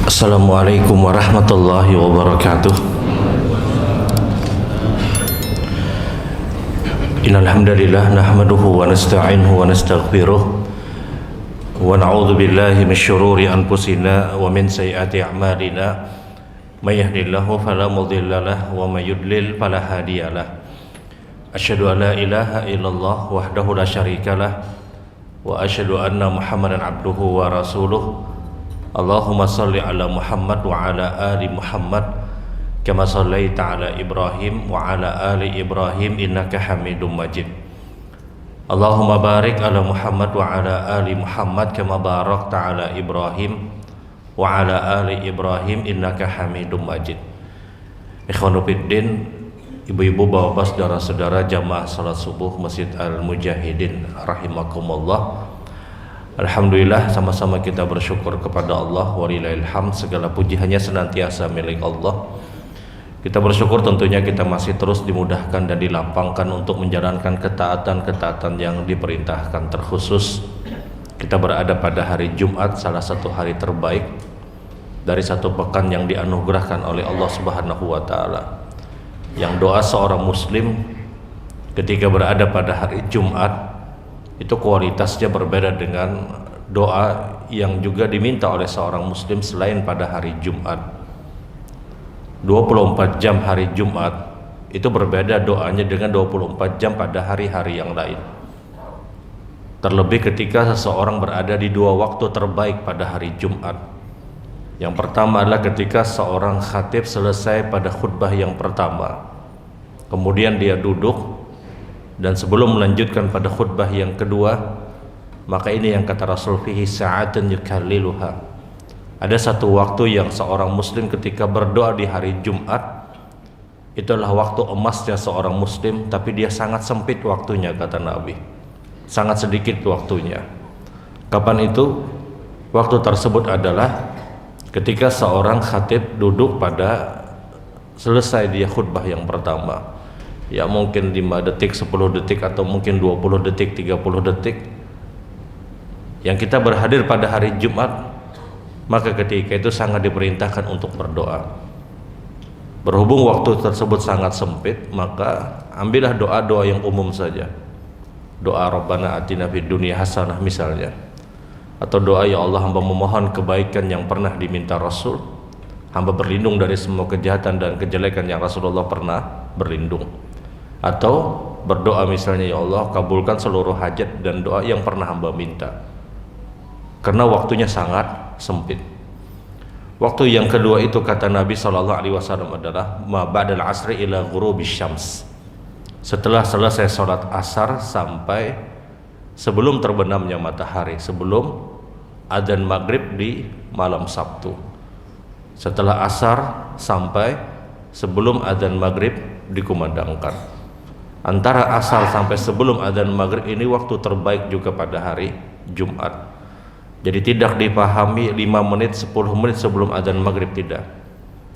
Assalamualaikum warahmatullahi wabarakatuh. Innal hamdalillah nahmaduhu wa nasta'inuhu wa nastaghfiruh wa na'udzu billahi min syururi anfusina wa min sayyiati a'malina. May yahdihillahu fala mudilla lahu wa may yudlil fala hadiyalah. Asyhadu an la ilaha illallah wahdahu la syarikalah wa asyhadu anna Muhammadan abduhu wa rasuluh. Allahumma salli ala Muhammad wa ala ali Muhammad kama sallaita ala Ibrahim wa ala ali Ibrahim innaka Hamidum Majid. Allahumma barik ala Muhammad wa ala ali Muhammad kama barakta ala Ibrahim wa ala ali Ibrahim innaka Hamidum Majid. Ikhwanu fiddin, ibu-ibu, bapak, saudara-saudara jamaah salat subuh Masjid Al-Mujahidin rahimakumullah. Alhamdulillah, sama-sama kita bersyukur kepada Allah, walillahil hamd, segala puji hanya senantiasa milik Allah. Kita bersyukur tentunya kita masih terus dimudahkan dan dilapangkan untuk menjalankan ketaatan-ketaatan yang diperintahkan. Terkhusus kita berada pada hari Jumat, salah satu hari terbaik dari satu pekan yang dianugerahkan oleh Allah Subhanahu wa taala. Yang doa seorang muslim ketika berada pada hari Jumat itu kualitasnya berbeda dengan doa yang juga diminta oleh seorang muslim selain pada hari Jumat. 24 jam hari Jumat itu berbeda doanya dengan 24 jam pada hari-hari yang lain. Terlebih ketika seseorang berada di dua waktu terbaik pada hari Jumat. Yang pertama adalah ketika seorang khatib selesai pada khutbah yang pertama, kemudian dia duduk, dan sebelum melanjutkan pada khutbah yang kedua, maka ini yang kata Rasul, fihi sa'atun yukalliluha. Ada satu waktu yang seorang muslim ketika berdoa di hari Jumat, itu adalah waktu emasnya seorang muslim, tapi dia sangat sempit waktunya, kata Nabi. Sangat sedikit waktunya. Kapan itu? Waktu tersebut adalah ketika seorang khatib duduk pada selesai dia khutbah yang pertama. Ya mungkin 5 detik, 10 detik, atau mungkin 20 detik, 30 detik. Yang kita berhadir pada hari Jumat, maka ketika itu sangat diperintahkan untuk berdoa. Berhubung waktu tersebut sangat sempit, maka ambillah doa-doa yang umum saja. Doa Rabbana atina fid dunya hasanah misalnya, atau doa ya Allah, hamba memohon kebaikan yang pernah diminta Rasul, hamba berlindung dari semua kejahatan dan kejelekan yang Rasulullah pernah berlindung. Atau berdoa misalnya, ya Allah kabulkan seluruh hajat dan doa yang pernah hamba minta, karena waktunya sangat sempit. Waktu yang kedua itu kata Nabi SAW adalah ma ba'dal asri ila ghurubis syams, setelah selesai sholat asar sampai sebelum terbenamnya matahari, sebelum adzan maghrib di malam Sabtu. Setelah asar sampai sebelum adzan maghrib dikumandangkan. Antara asar sampai sebelum adzan maghrib ini waktu terbaik juga pada hari Jumat. Jadi tidak dipahami 5 menit, 10 menit sebelum adzan maghrib, tidak.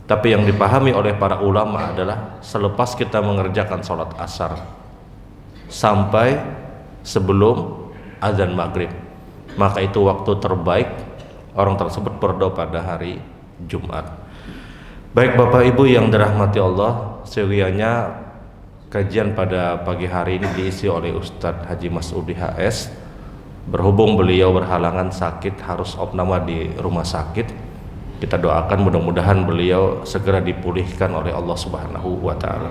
Tapi yang dipahami oleh para ulama adalah selepas kita mengerjakan sholat asar sampai sebelum adzan maghrib, maka itu waktu terbaik orang tersebut berdoa pada hari Jumat. Baik Bapak Ibu yang dirahmati Allah, sewianya kajian pada pagi hari ini diisi oleh Ustadz Haji Mas'udi HS. Berhubung beliau berhalangan sakit, harus opname di rumah sakit, kita doakan mudah-mudahan beliau segera dipulihkan oleh Allah Subhanahu wa taala.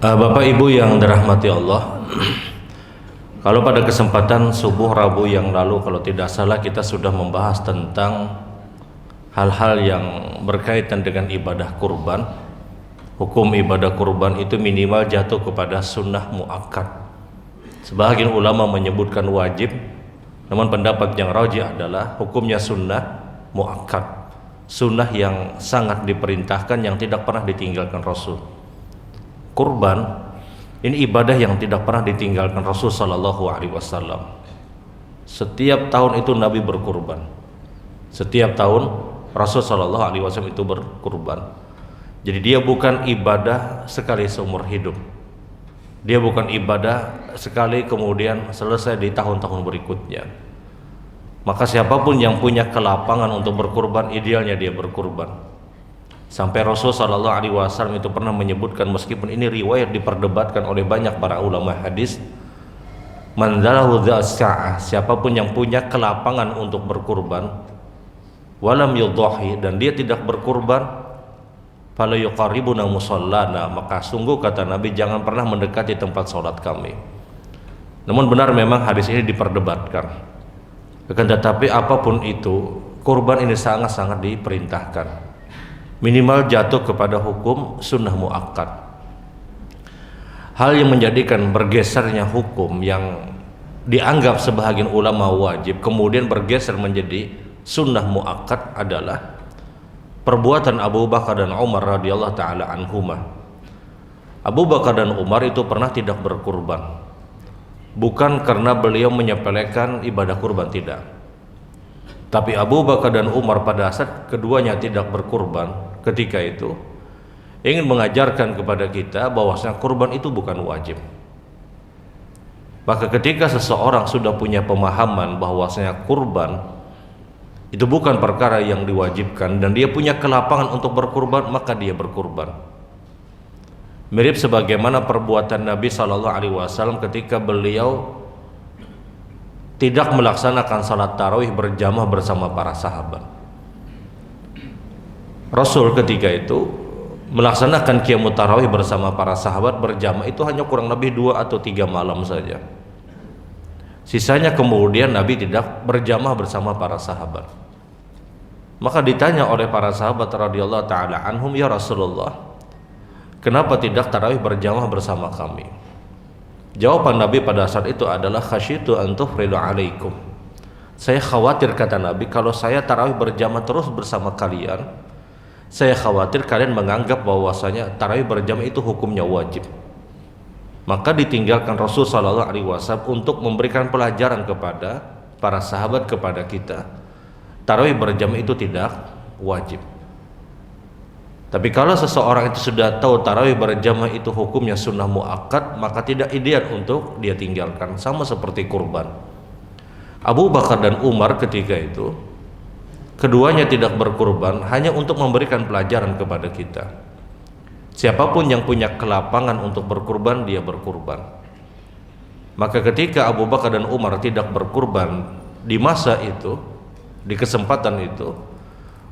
Bapak Ibu yang dirahmati Allah, kalau pada kesempatan subuh Rabu yang lalu, kalau tidak salah, kita sudah membahas tentang hal-hal yang berkaitan dengan ibadah kurban. Hukum ibadah kurban itu minimal jatuh kepada sunnah muakkad. Sebagian ulama menyebutkan wajib, namun pendapat yang rajih adalah hukumnya sunnah muakkad, sunnah yang sangat diperintahkan, yang tidak pernah ditinggalkan Rasul. Kurban ini ibadah yang tidak pernah ditinggalkan Rasul Sallallahu Alaihi Wasallam. Setiap tahun itu Nabi berkurban. Setiap tahun Rasul Sallallahu Alaihi Wasallam itu berkurban. Jadi dia bukan ibadah sekali seumur hidup. Dia bukan ibadah sekali kemudian selesai di tahun-tahun berikutnya. Maka siapapun yang punya kelapangan untuk berkurban, idealnya dia berkurban. Sampai Rasul Shallallahu Alaihi Wasallam itu pernah menyebutkan, meskipun ini riwayat diperdebatkan oleh banyak para ulama hadis, man zalahu dza'ah, siapapun yang punya kelapangan untuk berkurban, walam yudhahi, dan dia tidak berkurban, fala yuqarribuna musallana, maka sungguh kata Nabi jangan pernah mendekati tempat sholat kami. Namun benar memang hadis ini diperdebatkan. Akan tetapi apapun itu, kurban ini sangat-sangat diperintahkan. Minimal jatuh kepada hukum sunnah muakkad. Hal yang menjadikan bergesernya hukum yang dianggap sebagian ulama wajib kemudian bergeser menjadi sunnah muakkad adalah perbuatan Abu Bakar dan Umar radhiyallahu taala anhuma. Abu Bakar dan Umar itu pernah tidak berkurban, bukan karena beliau menyepelekan ibadah kurban, tidak. Tapi Abu Bakar dan Umar pada saat keduanya tidak berkurban, ketika itu ingin mengajarkan kepada kita bahwasanya kurban itu bukan wajib. Maka ketika seseorang sudah punya pemahaman bahwasanya kurban itu bukan perkara yang diwajibkan dan dia punya kelapangan untuk berkurban, maka dia berkurban. Mirip sebagaimana perbuatan Nabi Shallallahu Alaihi Wasallam ketika beliau tidak melaksanakan salat tarawih berjamaah bersama para sahabat. Rasul ketika itu melaksanakan qiyamut tarawih bersama para sahabat berjamaah itu hanya kurang lebih 2 atau 3 malam saja. Sisanya kemudian Nabi tidak berjamaah bersama para sahabat. Maka ditanya oleh para sahabat radhiyallahu taala anhum, ya Rasulullah, kenapa tidak tarawih berjamaah bersama kami? Jawaban Nabi pada saat itu adalah khasyitu an tufridu alaikum. Saya khawatir, kata Nabi, kalau saya tarawih berjamaah terus bersama kalian, saya khawatir kalian menganggap bahwasanya tarawih berjamaah itu hukumnya wajib. Maka ditinggalkan Rasul Shallallahu Alaihi Wasallam untuk memberikan pelajaran kepada para sahabat, kepada kita, tarawih berjamaah itu tidak wajib. Tapi kalau seseorang itu sudah tahu tarawih berjamaah itu hukumnya sunnah muakkad, maka tidak ideal untuk dia tinggalkan. Sama seperti kurban. Abu Bakar dan Umar ketika itu keduanya tidak berkurban hanya untuk memberikan pelajaran kepada kita. Siapapun yang punya kelapangan untuk berkurban, dia berkurban. Maka ketika Abu Bakar dan Umar tidak berkurban di masa itu, di kesempatan itu,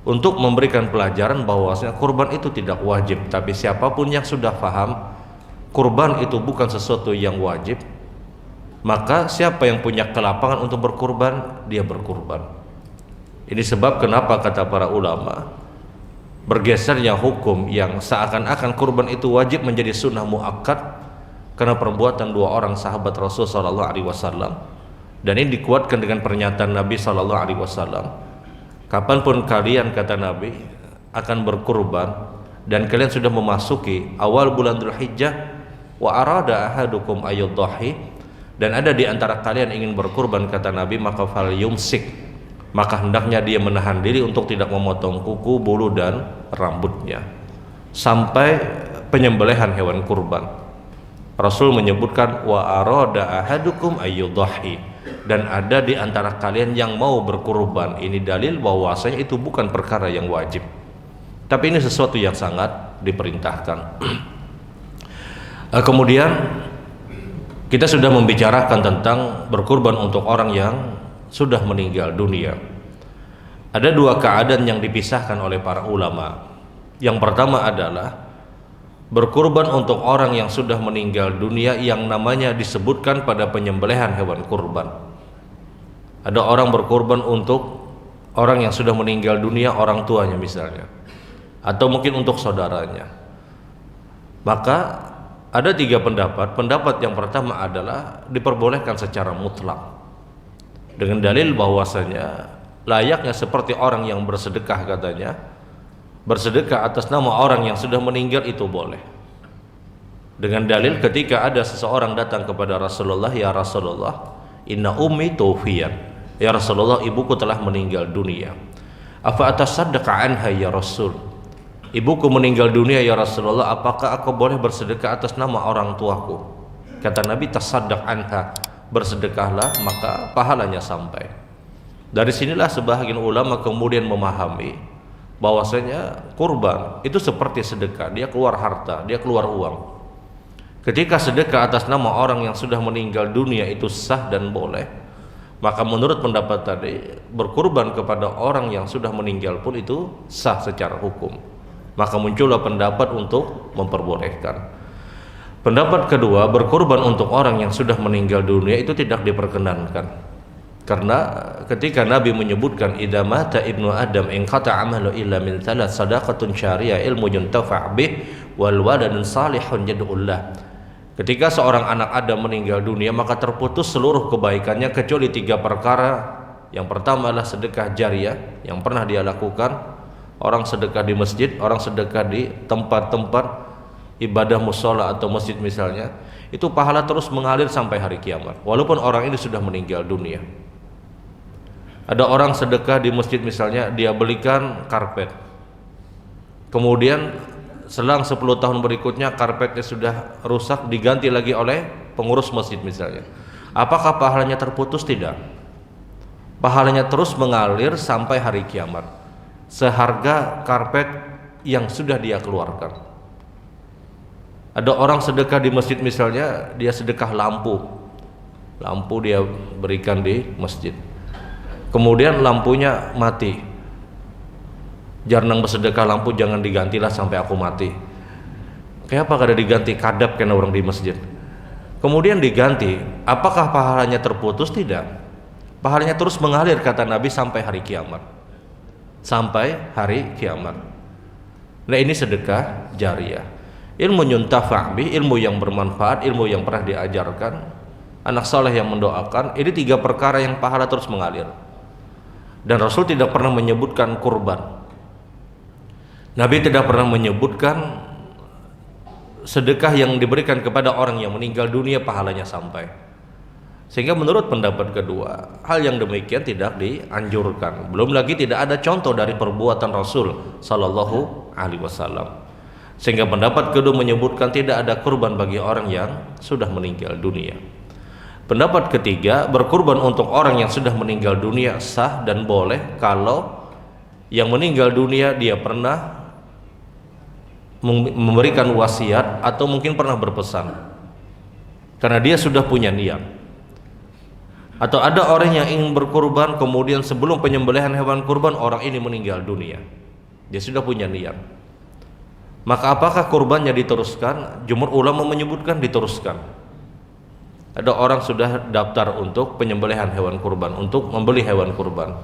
untuk memberikan pelajaran bahwasanya kurban itu tidak wajib, tapi siapapun yang sudah paham kurban itu bukan sesuatu yang wajib, maka siapa yang punya kelapangan untuk berkurban, dia berkurban. Ini sebab kenapa kata para ulama bergesernya hukum yang seakan-akan kurban itu wajib menjadi sunnah muakkad karena perbuatan 2 orang sahabat Rasul Shallallahu Alaihi Wasallam, dan ini dikuatkan dengan pernyataan Nabi Shallallahu Alaihi Wasallam, kapanpun kalian, kata Nabi, akan berkurban dan kalian sudah memasuki awal bulan Dzulhijjah, wa arada ahadukum ayyudhahi, dan ada di antara kalian ingin berkurban, kata Nabi, maka fal yumsik, maka hendaknya dia menahan diri untuk tidak memotong kuku, bulu dan rambutnya sampai penyembelihan hewan kurban. Rasul menyebutkan wa arada ahadukum ayyudhahi, dan ada di antara kalian yang mau berkurban. Ini dalil bahwasanya itu bukan perkara yang wajib, tapi ini sesuatu yang sangat diperintahkan. Kemudian kita sudah membicarakan tentang berkurban untuk orang yang sudah meninggal dunia. Ada 2 keadaan yang dipisahkan oleh para ulama. Yang pertama adalah berkurban untuk orang yang sudah meninggal dunia yang namanya disebutkan pada penyembelihan hewan kurban. Ada orang berkurban untuk orang yang sudah meninggal dunia, orang tuanya misalnya, atau mungkin untuk saudaranya. Maka ada 3 pendapat. Pendapat yang pertama adalah diperbolehkan secara mutlak dengan dalil bahwasanya layaknya seperti orang yang bersedekah, katanya bersedekah atas nama orang yang sudah meninggal itu boleh. Dengan dalil ketika ada seseorang datang kepada Rasulullah, ya Rasulullah, inna ummi tuwfiyat, ya Rasulullah, ibuku telah meninggal dunia, afa atasaddaqa anha ya Rasul, ibuku meninggal dunia ya Rasulullah, apakah aku boleh bersedekah atas nama orang tuaku? Kata Nabi, tasaddaq anha, bersedekahlah maka pahalanya sampai. Dari sinilah sebahagian ulama kemudian memahami bahwasanya kurban itu seperti sedekah, dia keluar harta, dia keluar uang. Ketika sedekah atas nama orang yang sudah meninggal dunia itu sah dan boleh, maka menurut pendapat tadi berkurban kepada orang yang sudah meninggal pun itu sah secara hukum. Maka muncullah pendapat untuk memperbolehkan. Pendapat kedua, berkurban untuk orang yang sudah meninggal dunia itu tidak diperkenankan. Karena ketika Nabi menyebutkan idza mata ibnu adam in qata amalu illa min thalath sadaqatun syariyah ilmu yuntafa' bih wal waladun salihun yad'ullah. Ketika seorang anak Adam meninggal dunia, maka terputus seluruh kebaikannya kecuali 3 perkara. Yang pertama adalah sedekah jariah yang pernah dia lakukan. Orang sedekah di masjid, orang sedekah di tempat-tempat ibadah musola atau masjid misalnya, itu pahala terus mengalir sampai hari kiamat walaupun orang ini sudah meninggal dunia. Ada orang sedekah di masjid misalnya, dia belikan karpet, kemudian selang 10 tahun berikutnya karpetnya sudah rusak, diganti lagi oleh pengurus masjid misalnya. Apakah pahalanya terputus? Tidak. Pahalanya terus mengalir sampai hari kiamat, seharga karpet yang sudah dia keluarkan. Ada orang sedekah di masjid misalnya, dia sedekah lampu dia berikan di masjid, kemudian lampunya mati. Jarang bersedekah lampu, jangan digantilah sampai aku mati. Kenapa kada diganti? Kadap kena orang di masjid. Kemudian diganti, apakah pahalanya terputus? Tidak. Pahalanya terus mengalir kata Nabi sampai hari kiamat. Sampai hari kiamat. Nah, ini sedekah jariah. Ilmu yuntafa' bih, ilmu yang bermanfaat, ilmu yang pernah diajarkan, anak saleh yang mendoakan. Ini 3 perkara yang pahala terus mengalir. Dan Rasul tidak pernah menyebutkan kurban. Nabi tidak pernah menyebutkan sedekah yang diberikan kepada orang yang meninggal dunia pahalanya sampai. Sehingga menurut pendapat kedua, hal yang demikian tidak dianjurkan. Belum lagi tidak ada contoh dari perbuatan Rasul sallallahu alaihi wasallam. Sehingga pendapat kedua menyebutkan tidak ada kurban bagi orang yang sudah meninggal dunia. Pendapat ketiga, berkurban untuk orang yang sudah meninggal dunia sah dan boleh kalau yang meninggal dunia dia pernah memberikan wasiat atau mungkin pernah berpesan karena dia sudah punya niat. Atau ada orang yang ingin berkurban, kemudian sebelum penyembelihan hewan kurban orang ini meninggal dunia, dia sudah punya niat. Maka apakah kurbannya diteruskan? Jumhur ulama menyebutkan diteruskan. Ada orang sudah daftar untuk penyembelihan hewan kurban, untuk membeli hewan kurban.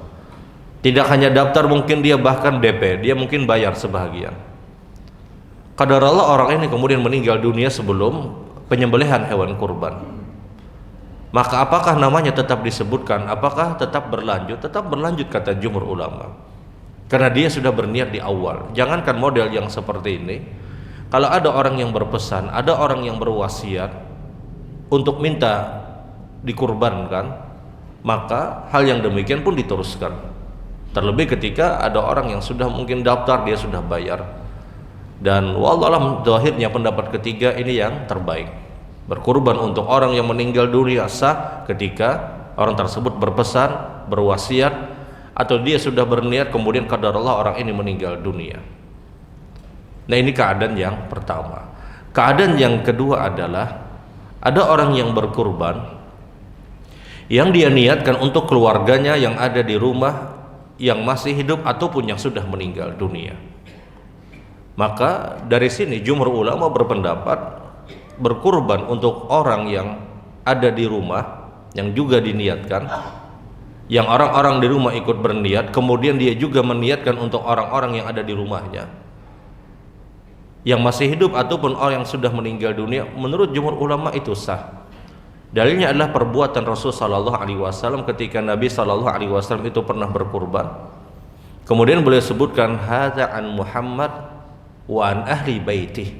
Tidak hanya daftar, mungkin dia bahkan DP, dia mungkin bayar sebahagian. Qadarullah orang ini kemudian meninggal dunia sebelum penyembelihan hewan kurban. Maka apakah namanya tetap disebutkan? Apakah tetap berlanjut? Tetap berlanjut kata jumhur ulama. Karena dia sudah berniat di awal. Jangankan model yang seperti ini, kalau ada orang yang berpesan, ada orang yang berwasiat untuk minta dikurbankan, maka hal yang demikian pun diteruskan. Terlebih ketika ada orang yang sudah mungkin daftar, dia sudah bayar. Dan wallahualam zahirnya pendapat ketiga ini yang terbaik. Berkurban untuk orang yang meninggal dunia sah ketika orang tersebut berpesan, berwasiat, atau dia sudah berniat kemudian qadarullah orang ini meninggal dunia. Nah, ini keadaan yang pertama. Keadaan yang kedua adalah ada orang yang berkurban yang dia niatkan untuk keluarganya yang ada di rumah yang masih hidup ataupun yang sudah meninggal dunia. Maka dari sini jumhur ulama berpendapat berkurban untuk orang yang ada di rumah yang juga diniatkan, yang orang-orang di rumah ikut berniat, kemudian dia juga meniatkan untuk orang-orang yang ada di rumahnya yang masih hidup ataupun orang yang sudah meninggal dunia. Menurut jumhur ulama itu sah. Dalilnya adalah perbuatan Rasul sallallahu alaihi wasallam ketika Nabi sallallahu alaihi wasallam itu pernah berkurban. Kemudian beliau sebutkan hadza an Muhammad wa an ahli baitih.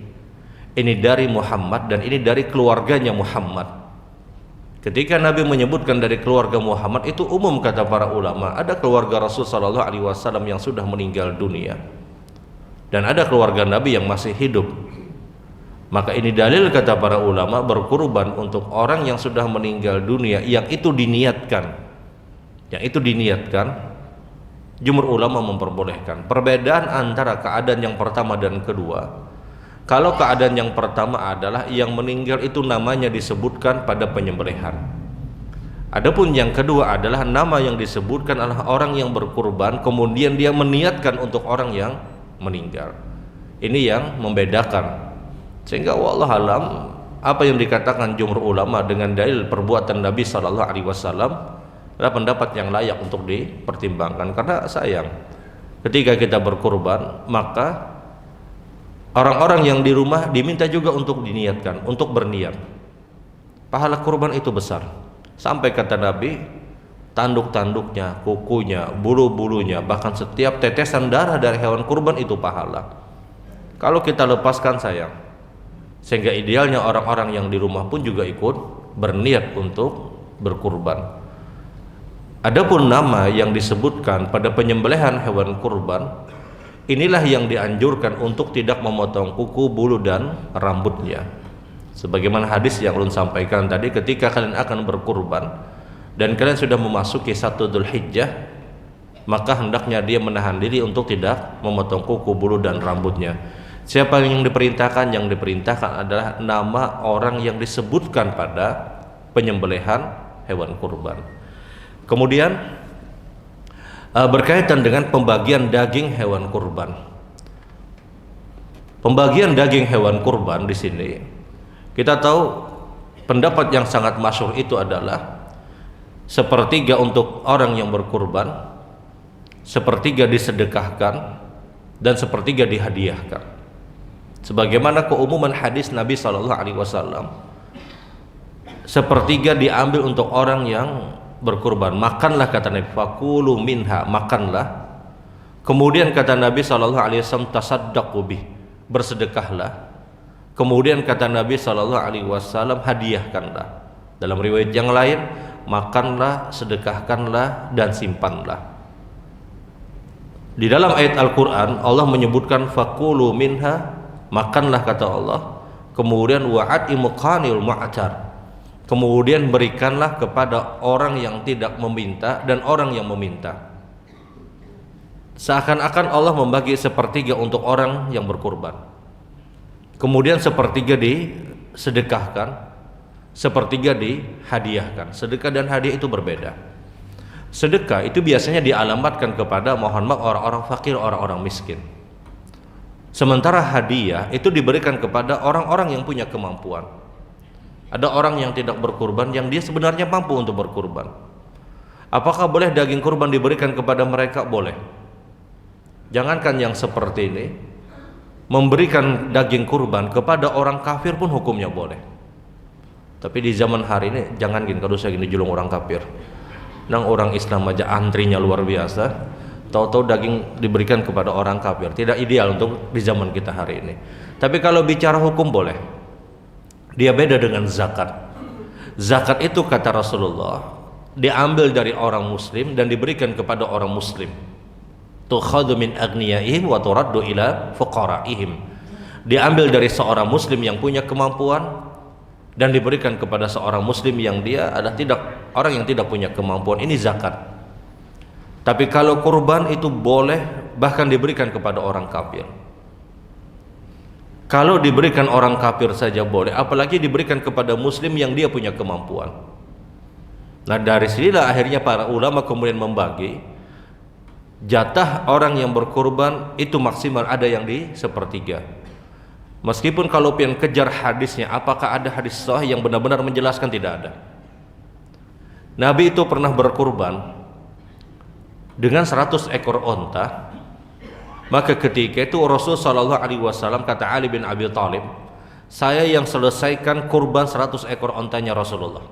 Ini dari Muhammad dan ini dari keluarganya Muhammad. Ketika Nabi menyebutkan dari keluarga Muhammad, itu umum kata para ulama. Ada keluarga Rasul sallallahu alaihi wasallam yang sudah meninggal dunia dan ada keluarga Nabi yang masih hidup. Maka ini dalil kata para ulama berkurban untuk orang yang sudah meninggal dunia yang itu diniatkan. yang itu diniatkan, jumhur ulama memperbolehkan. Perbedaan antara keadaan yang pertama dan kedua, kalau keadaan yang pertama adalah yang meninggal itu namanya disebutkan pada penyembelihan. Adapun yang kedua adalah nama yang disebutkan adalah orang yang berkurban, kemudian dia meniatkan untuk orang yang meninggal. Ini yang membedakan. Sehingga wallahu alam, apa yang dikatakan jumhur ulama dengan dalil perbuatan Nabi sallallahu alaihi wasallam adalah pendapat yang layak untuk dipertimbangkan. Karena sayang, ketika kita berkurban, maka orang-orang yang di rumah diminta juga untuk diniatkan, untuk berniat. Pahala kurban itu besar. Sampai kata Nabi, tanduk-tanduknya, kukunya, bulu-bulunya, bahkan setiap tetesan darah dari hewan kurban itu pahala. Kalau kita lepaskan sayang. Sehingga idealnya orang-orang yang di rumah pun juga ikut berniat untuk berkurban. Adapun nama yang disebutkan pada penyembelihan hewan kurban, inilah yang dianjurkan untuk tidak memotong kuku, bulu dan rambutnya. Sebagaimana hadis yang ulun sampaikan tadi, ketika kalian akan berkurban dan kalian sudah memasuki 1 Dzulhijjah, maka hendaknya dia menahan diri untuk tidak memotong kuku, bulu dan rambutnya. Siapa yang diperintahkan? Yang diperintahkan adalah nama orang yang disebutkan pada penyembelihan hewan kurban. Kemudian berkaitan dengan pembagian daging hewan kurban. Pembagian daging hewan kurban di sini kita tahu pendapat yang sangat masyhur itu adalah sepertiga untuk orang yang berkurban, sepertiga disedekahkan, dan sepertiga dihadiahkan. Sebagaimana keumuman hadis Nabi SAW, sepertiga diambil untuk orang yang berkurban. Makanlah kata Nabi, fakulu minha, makanlah. Kemudian kata Nabi SAW, tasaddaqu bih, bersedekahlah. Kemudian kata Nabi SAW, hadiahkanlah. Dalam riwayat yang lain, makanlah, sedekahkanlah, dan simpanlah. Di dalam ayat Al-Quran Allah menyebutkan fakulu minha, makanlah kata Allah. Kemudian wa'atimu qanil mu'tar, kemudian berikanlah kepada orang yang tidak meminta dan orang yang meminta. Seakan-akan Allah membagi sepertiga untuk orang yang berkurban, kemudian sepertiga disedekahkan, sepertiga dihadiahkan. Sedekah dan hadiah itu berbeda. Sedekah itu biasanya dialamatkan kepada, mohon maaf, orang-orang fakir, orang-orang miskin. Sementara hadiah itu diberikan kepada orang-orang yang punya kemampuan. Ada orang yang tidak berkurban yang dia sebenarnya mampu untuk berkurban. Apakah boleh daging kurban diberikan kepada mereka? Boleh. Jangankan yang seperti ini, memberikan daging kurban kepada orang kafir pun hukumnya boleh. Tapi di zaman hari ini jangan gini, kalau saya gini julung orang kafir. Nang orang Islam aja antrinya luar biasa, tahu-tahu daging diberikan kepada orang kafir. Tidak ideal untuk di zaman kita hari ini. Tapi kalau bicara hukum boleh. Dia beda dengan zakat. Zakat itu kata Rasulullah diambil dari orang muslim dan diberikan kepada orang muslim. Tukhadhu min aghniyaihim wa turaddu ila fuqaraihim. Diambil dari seorang muslim yang punya kemampuan dan diberikan kepada seorang muslim yang dia adalah orang yang tidak punya kemampuan. Ini zakat. Tapi kalau kurban itu boleh bahkan diberikan kepada orang kafir. Kalau diberikan orang kafir saja boleh, apalagi diberikan kepada muslim yang dia punya kemampuan. Nah, dari sinilah akhirnya para ulama kemudian membagi jatah orang yang berkurban itu maksimal ada yang di sepertiga. Meskipun kalau pengen kejar hadisnya, apakah ada hadis sahih yang benar-benar menjelaskan? Tidak ada. Nabi itu pernah berkurban dengan 100 ekor onta. Maka ketika itu Rasul sallallahu alaihi wasallam, kata Ali bin Abi Thalib, saya yang selesaikan kurban 100 ekor ontanya Rasulullah.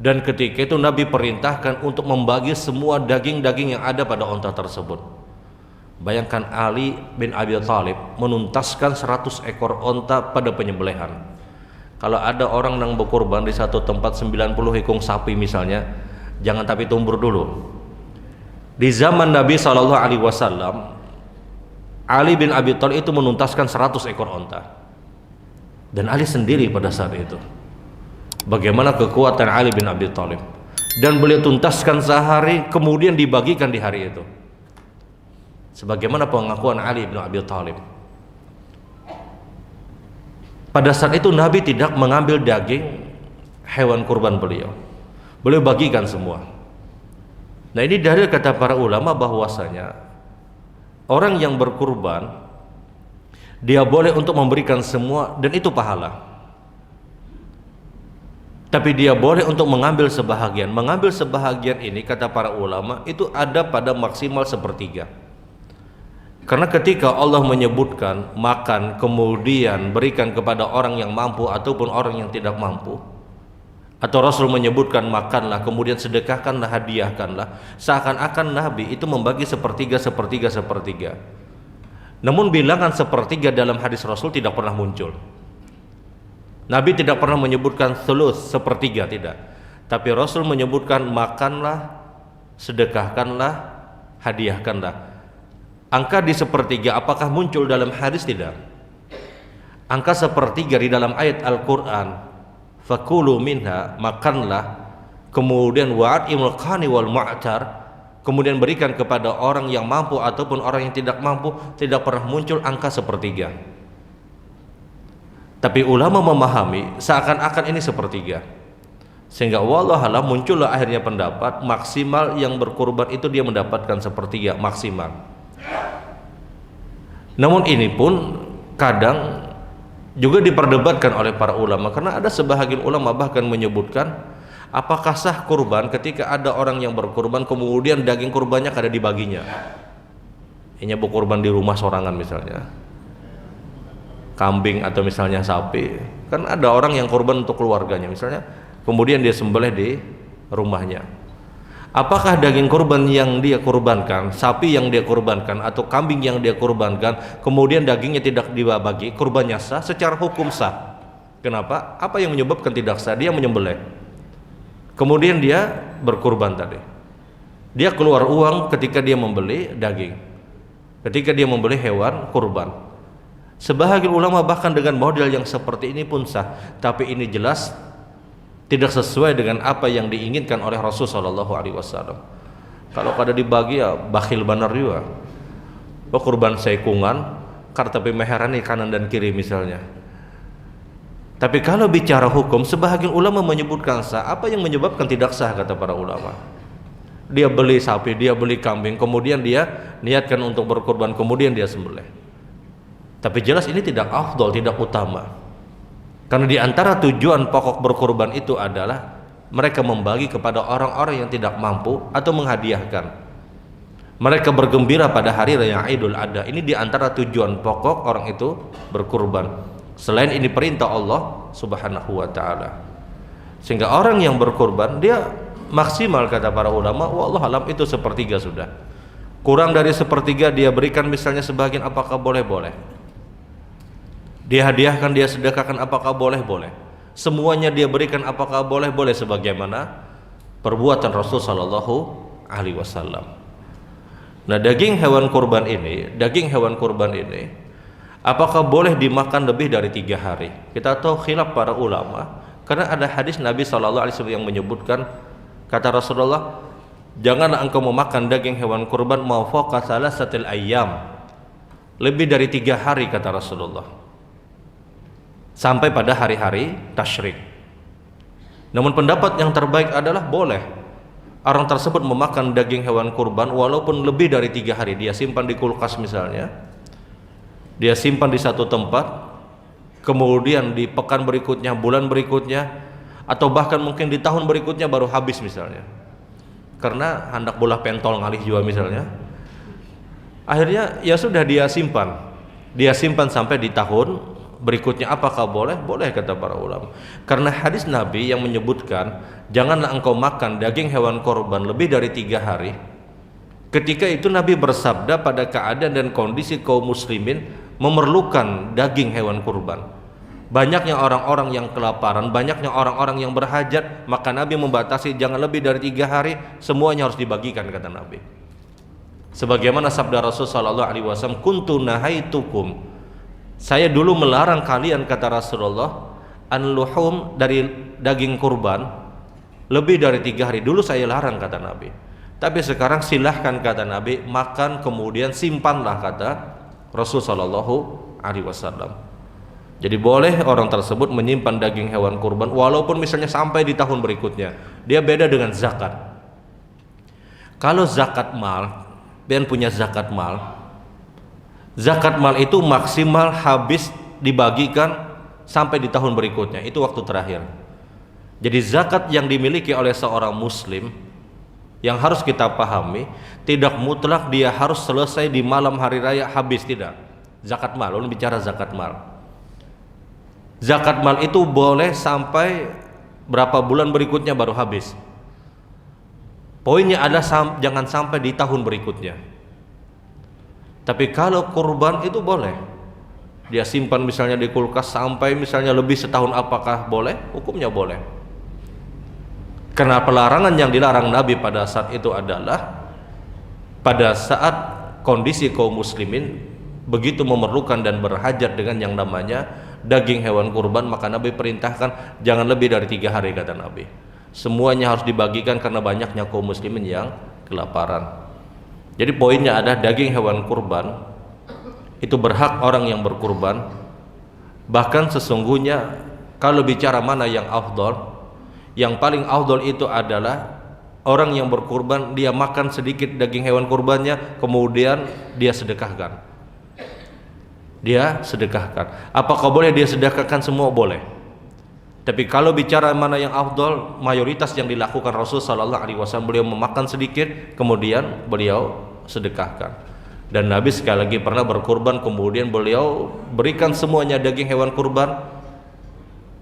Dan ketika itu Nabi perintahkan untuk membagi semua daging-daging yang ada pada onta tersebut. Bayangkan Ali bin Abi Thalib menuntaskan 100 ekor onta pada penyembelihan. Kalau ada orang yang berkurban di satu tempat 90 ekor sapi misalnya, jangan tapi tumbur dulu. Di zaman Nabi SAW, Ali bin Abi Thalib itu menuntaskan 100 ekor onta. Dan Ali sendiri pada saat itu. Bagaimana kekuatan Ali bin Abi Thalib. dan beliau tuntaskan sehari, kemudian dibagikan di hari itu. Sebagaimana pengakuan Ali bin Abi Thalib. Pada saat itu Nabi tidak mengambil daging hewan kurban beliau. Beliau bagikan semua. Nah, ini dalil kata para ulama bahwasanya orang yang berkurban dia boleh untuk memberikan semua dan itu pahala. Tapi dia boleh untuk mengambil sebahagian. Mengambil sebahagian ini kata para ulama itu ada pada maksimal sepertiga. Karena ketika Allah menyebutkan makan kemudian berikan kepada orang yang mampu ataupun orang yang tidak mampu, atau Rasul menyebutkan makanlah kemudian sedekahkanlah, hadiahkanlah, seakan-akan Nabi itu membagi sepertiga, sepertiga, sepertiga. Namun bilangan sepertiga dalam hadis Rasul tidak pernah muncul. Nabi tidak pernah menyebutkan thuluth, sepertiga, tidak. Tapi Rasul menyebutkan makanlah, sedekahkanlah, hadiahkanlah. Angka di sepertiga apakah muncul dalam hadis? Tidak. Angka sepertiga di dalam ayat Al-Quran, fakulu minha, makanlah, kemudian wa'at'imul qani wal mu'tar, kemudian berikan kepada orang yang mampu ataupun orang yang tidak mampu, tidak pernah muncul angka sepertiga. Tapi ulama memahami seakan-akan ini sepertiga, sehingga wallahualam muncullah akhirnya pendapat maksimal yang berkurban itu dia mendapatkan sepertiga maksimal. Namun ini pun kadang juga diperdebatkan oleh para ulama, karena ada sebahagian ulama bahkan menyebutkan apakah sah kurban ketika ada orang yang berkurban kemudian daging kurbannya kada dibaginya. Ini berkurban di rumah sorangan misalnya, kambing atau misalnya sapi, kan ada orang yang kurban untuk keluarganya misalnya, kemudian dia sembelih di rumahnya. Apakah daging kurban yang dia kurbankan, sapi yang dia kurbankan atau kambing yang dia kurbankan, kemudian dagingnya tidak dibagi, kurbannya sah? Secara hukum sah. Kenapa? Apa yang menyebabkan tidak sah? Dia menyembelih, kemudian dia berkurban tadi. Dia keluar uang ketika dia membeli daging, ketika dia membeli hewan kurban. Sebahagian ulama bahkan dengan model yang seperti ini pun sah, tapi ini jelas tidak sesuai dengan apa yang diinginkan oleh Rasul Shallallahu Alaihi Wasallam. Kalau kada dibagi ya bakhil banar juga. Kurban seikungan, karena tapi meherani kanan dan kiri misalnya. Tapi kalau bicara hukum, sebahagian ulama menyebutkan sah. Apa yang menyebabkan tidak sah kata para ulama? Dia beli sapi, dia beli kambing, kemudian dia niatkan untuk berkurban, kemudian dia sembelih. Tapi jelas ini tidak afdol, tidak utama. Karena di antara tujuan pokok berkurban itu adalah mereka membagi kepada orang-orang yang tidak mampu atau menghadiahkan. Mereka bergembira pada hari raya Idul Adha. Ini di antara tujuan pokok orang itu berkurban. Selain ini perintah Allah Subhanahu wa taala. Sehingga orang yang berkurban dia maksimal kata para ulama, wallahualam itu sepertiga sudah. Kurang dari sepertiga dia berikan misalnya sebagian, apakah boleh-boleh? Dia hadiahkan, dia sedekahkan, apakah boleh-boleh? Semuanya dia berikan, apakah boleh-boleh? Sebagaimana perbuatan Rasul Sallallahu Alaihi Wasallam. Nah, daging hewan kurban ini, apakah boleh dimakan lebih dari 3 hari? Kita tahu khilaf para ulama, karena ada hadis Nabi Sallallahu Alaihi Wasallam yang menyebutkan, kata Rasulullah, janganlah engkau memakan daging hewan kurban maufaqa salasatil ayyam, lebih dari 3 hari kata Rasulullah, sampai pada hari-hari tasyrik. Namun pendapat yang terbaik adalah boleh orang tersebut memakan daging hewan kurban walaupun lebih dari 3 hari. Dia simpan di kulkas misalnya, dia simpan di satu tempat, kemudian di pekan berikutnya, bulan berikutnya, atau bahkan mungkin di tahun berikutnya baru habis misalnya, karena hendak bola pentol ngalih juga misalnya. Akhirnya ya sudah dia simpan sampai di tahun berikutnya. Apakah boleh? Boleh kata para ulama. Karena hadis Nabi yang menyebutkan janganlah engkau makan daging hewan korban lebih dari 3 hari. Ketika itu Nabi bersabda pada keadaan dan kondisi kaum muslimin memerlukan daging hewan kurban. Banyaknya orang-orang yang kelaparan, banyaknya orang-orang yang berhajat, maka Nabi membatasi jangan lebih dari 3 hari, semuanya harus dibagikan kata Nabi. Sebagaimana sabda Rasul sallallahu alaihi wasallam, kuntu nahaitukum, saya dulu melarang kalian kata Rasulullah, an luhum, dari daging kurban, lebih dari 3 hari. Dulu saya larang kata Nabi, tapi sekarang silahkan kata Nabi, makan kemudian simpanlah kata Rasul Shallallahu Alaihi Wasallam. Jadi boleh orang tersebut menyimpan daging hewan kurban walaupun misalnya sampai di tahun berikutnya. Dia beda dengan zakat. Kalau zakat mal, dan punya zakat mal itu maksimal habis dibagikan sampai di tahun berikutnya, itu waktu terakhir. Jadi zakat yang dimiliki oleh seorang muslim yang harus kita pahami, tidak mutlak dia harus selesai di malam hari raya habis, tidak. Zakat mal, ulun bicara zakat mal. Zakat mal itu boleh sampai berapa bulan berikutnya baru habis. Poinnya adalah jangan sampai di tahun berikutnya. Tapi kalau kurban itu boleh. Dia simpan misalnya di kulkas sampai misalnya lebih setahun, apakah boleh? Hukumnya boleh. Karena pelarangan yang dilarang Nabi pada saat itu adalah pada saat kondisi kaum muslimin begitu memerlukan dan berhajat dengan yang namanya daging hewan kurban, maka Nabi perintahkan jangan lebih dari 3 hari kata Nabi. Semuanya harus dibagikan karena banyaknya kaum muslimin yang kelaparan. Jadi poinnya ada daging hewan kurban itu berhak orang yang berkurban. Bahkan sesungguhnya kalau bicara mana yang afdal, yang paling afdal itu adalah orang yang berkurban dia makan sedikit daging hewan kurbannya kemudian dia sedekahkan. Apakah boleh dia sedekahkan semua? Boleh. Tapi kalau bicara mana yang afdal, mayoritas yang dilakukan Rasul sallallahu alaihi wasallam, beliau memakan sedikit kemudian beliau sedekahkan. Dan Nabi sekali lagi pernah berkurban kemudian beliau berikan semuanya daging hewan kurban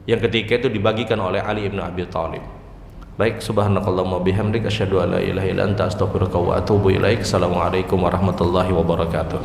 yang ketika itu dibagikan oleh Ali bin Abi Thalib. Baik, subhanakallahumma bihamdika asyhadu an la ilaha illa anta astaghfiruka wa atubu ilaik. Assalamualaikum warahmatullahi wabarakatuh.